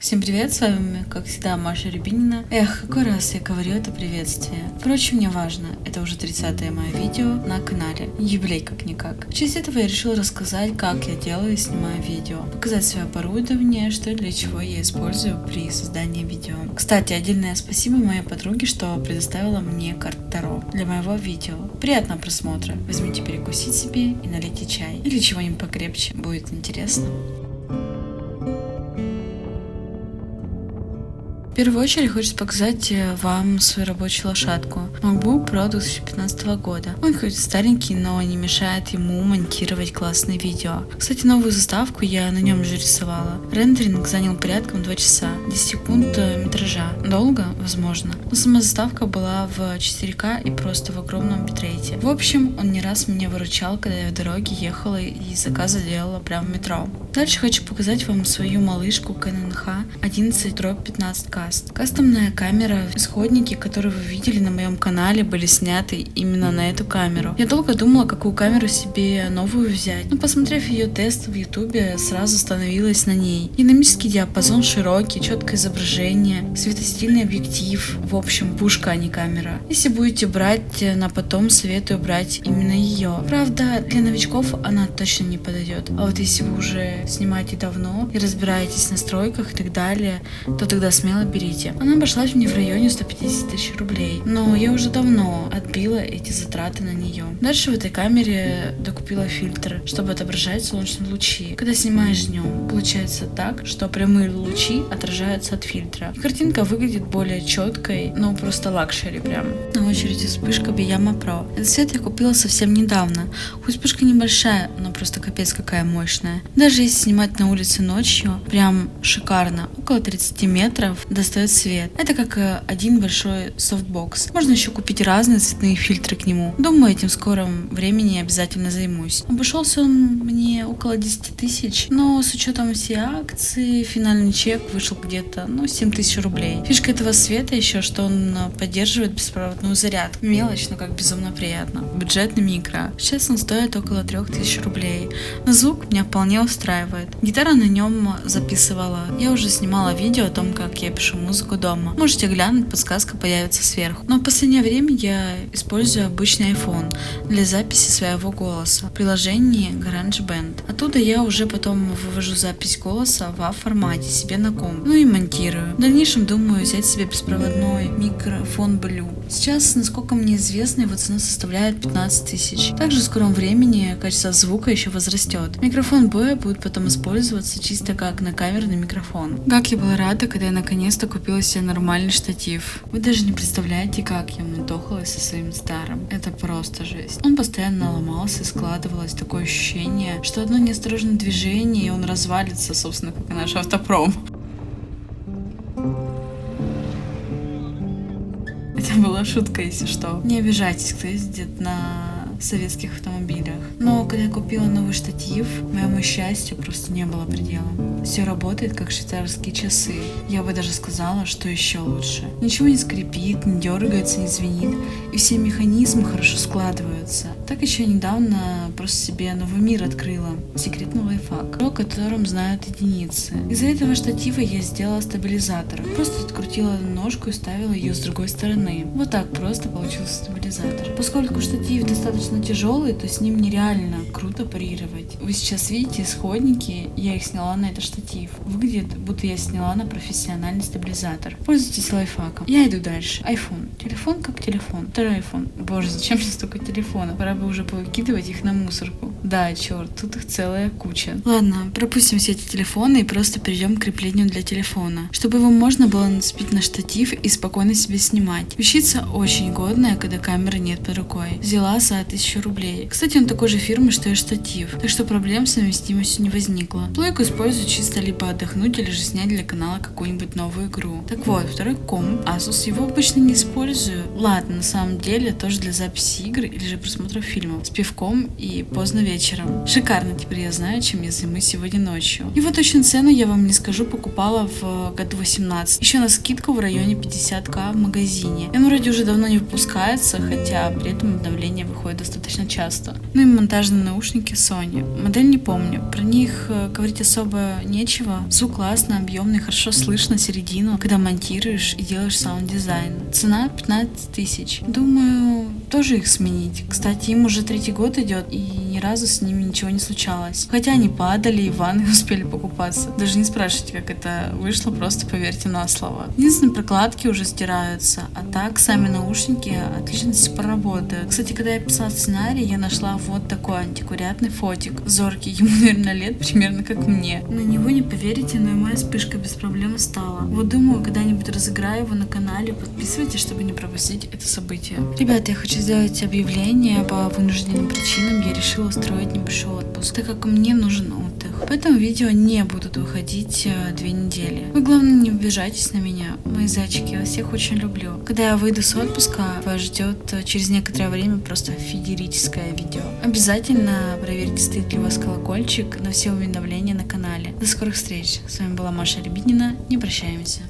Всем привет, с вами, как всегда, Маша Рябинина. Эх, какой раз я говорю это приветствие. Впрочем, не важно, это уже 30-е мое видео на канале. Юбилей как-никак. В честь этого я решила рассказать, как я делаю и снимаю видео. Показать свое оборудование, что и для чего я использую при создании видео. Кстати, отдельное спасибо моей подруге, что предоставила мне карту Таро для моего видео. Приятного просмотра. Возьмите перекусить себе и налейте чай. Или чего-нибудь покрепче. Будет интересно. В первую очередь хочется показать вам свою рабочую лошадку. MacBook Pro 2015 года. Он хоть старенький, но не мешает ему монтировать классные видео. Кстати, новую заставку я на нем же рисовала. Рендеринг занял порядком 2 часа, 10 секунд метража. Долго? Возможно. Но сама заставка была в 4К и просто в огромном битрейте. В общем, он не раз меня выручал, когда я в дороге ехала и заказы делала прямо в метро. Дальше хочу показать вам свою малышку Canon H11-15 Cast. Кастомная камера. Исходники, которые вы видели на моем канале, были сняты именно на эту камеру. Я долго думала, какую камеру себе новую взять, но посмотрев ее тест в ютубе, сразу остановилась на ней. Динамический диапазон широкий, четкое изображение, светостильный объектив. В общем, пушка, а не камера. Если будете брать на потом, советую брать именно ее. Правда, для новичков она точно не подойдет. А вот если вы уже снимаете давно и разбираетесь в настройках и так далее, то тогда смело берите. Она обошлась мне в районе 150 тысяч рублей, но я уже давно отбила эти затраты на нее. Дальше в этой камере докупила фильтр, чтобы отображать солнечные лучи. Когда снимаешь днем, получается так, что прямые лучи отражаются от фильтра. И картинка выглядит более четкой, но просто лакшери прям. На очереди вспышка Biyama Pro. Этот свет я купила совсем недавно. Хоть вспышка небольшая, но просто капец какая мощная. Даже если снимать на улице ночью, прям шикарно. Около 30 метров достает свет. Это как один большой софтбокс. Можно еще купить разные цветные фильтры к нему. Думаю, этим в скором времени обязательно займусь. Обошелся он мне около 10 тысяч, но с учетом всей акции, финальный чек вышел где-то, 7 тысяч рублей. Фишка этого света еще, что он поддерживает беспроводную зарядку. Мелочь, но как безумно приятно. Бюджетный микро. Сейчас он стоит около 3000 рублей. Но звук меня вполне устраивает. Гитара на нем записывала. Я уже снимала видео о том, как я пишу музыку дома. Можете глянуть, подсказка появится сверху. Но в последнее время я использую обычный iPhone для записи своего голоса в приложении GarageBand. Оттуда я уже потом вывожу запись голоса в WAV-формате себе на комп. И монтирую. В дальнейшем думаю взять себе беспроводной микрофон Blue. Сейчас, насколько мне известно, его цена составляет 15 тысяч. Также в скором времени качество звука еще возрастет. Микрофон B будет потом использоваться чисто как накамерный микрофон. Как я была рада, когда я наконец-то купила себе нормальный штатив. Вы даже не представляете, как я мудохалась со своим старым. Это просто жесть. Он постоянно ломался и складывалось такое ощущение, что одно неосторожное движение и он развалится, собственно, как и наш автопром. Это была шутка, если что. Не обижайтесь, кто ездит на советских автомобилях. Но когда я купила новый штатив, моему счастью просто не было предела. Все работает как швейцарские часы. Я бы даже сказала, что еще лучше. Ничего не скрипит, не дергается, не звенит, и все механизмы хорошо складываются. Так еще недавно просто себе новый мир открыла. Секретный лайфхак, о котором знают единицы. Из-за этого штатива я сделала стабилизатор. Просто открутила ножку и ставила ее с другой стороны. Вот так просто получился стабилизатор. Поскольку штатив достаточно тяжелый, то с ним нереально круто парировать. Вы сейчас видите исходники, я их сняла на этот штатив. Выглядит, будто я сняла на профессиональный стабилизатор. Пользуйтесь лайфхаком. Я иду дальше. iPhone. Телефон как телефон. Второй iPhone. Боже, зачем мне столько телефонов? Пора бы уже повыкидывать их на мусорку. Да, черт, тут их целая куча. Ладно, пропустим все эти телефоны и просто перейдем к креплению для телефона, чтобы его можно было нацепить на штатив и спокойно себе снимать. Вещица очень годная, когда камеры нет под рукой. Взяла за 1000 рублей. Кстати, он такой же фирмы, что и штатив, так что проблем с совместимостью не возникло. Плойку использую чисто либо отдохнуть, или же снять для канала какую-нибудь новую игру. Так вот, второй комп Asus, его обычно не использую. Ладно, на самом деле тоже для записи игр или же просмотра фильмов с пивком и поздно вечером. Шикарно, теперь я знаю, чем я займусь сегодня ночью. Его точную цену я вам не скажу, покупала в году 18. Еще на скидку в районе 50к в магазине. И он вроде уже давно не выпускается, хотя при этом обновление выходит достаточно часто. Ну и монтажные наушники Sony. Модель не помню, про них говорить особо нечего. Звук классный, объемный, хорошо слышно середину, когда монтируешь и делаешь саунд-дизайн. Цена 15 тысяч. Думаю, тоже их сменить. Кстати, им уже 3-й год идет, и ни разу с ними ничего не случалось. Хотя они падали и в ванной успели покупаться. Даже не спрашивайте, как это вышло, просто поверьте на слово. Единственное, прокладки уже стираются, а так сами наушники отлично до сих пор работают. Кстати, когда я писала сценарий, я нашла вот такой антиквариатный фотик. Зоркий, ему, наверное, лет примерно как мне. На него не поверите, но и моя вспышка без проблем стала. Вот думаю, когда-нибудь разыграю его на канале. Подписывайтесь, чтобы не пропустить это событие. Ребята, я хочу сделать объявление. По вынужденным причинам я решила устроить небольшой отпуск, так как мне нужен отдых. Поэтому видео не будут выходить 2 недели. Вы, главное, не обижайтесь на меня, мои зайчики, я вас всех очень люблю. Когда я выйду с отпуска, вас ждет через некоторое время просто феерическое видео. Обязательно проверьте, стоит ли у вас колокольчик на все уведомления на канале. До скорых встреч. С вами была Маша Рябинина. Не прощаемся.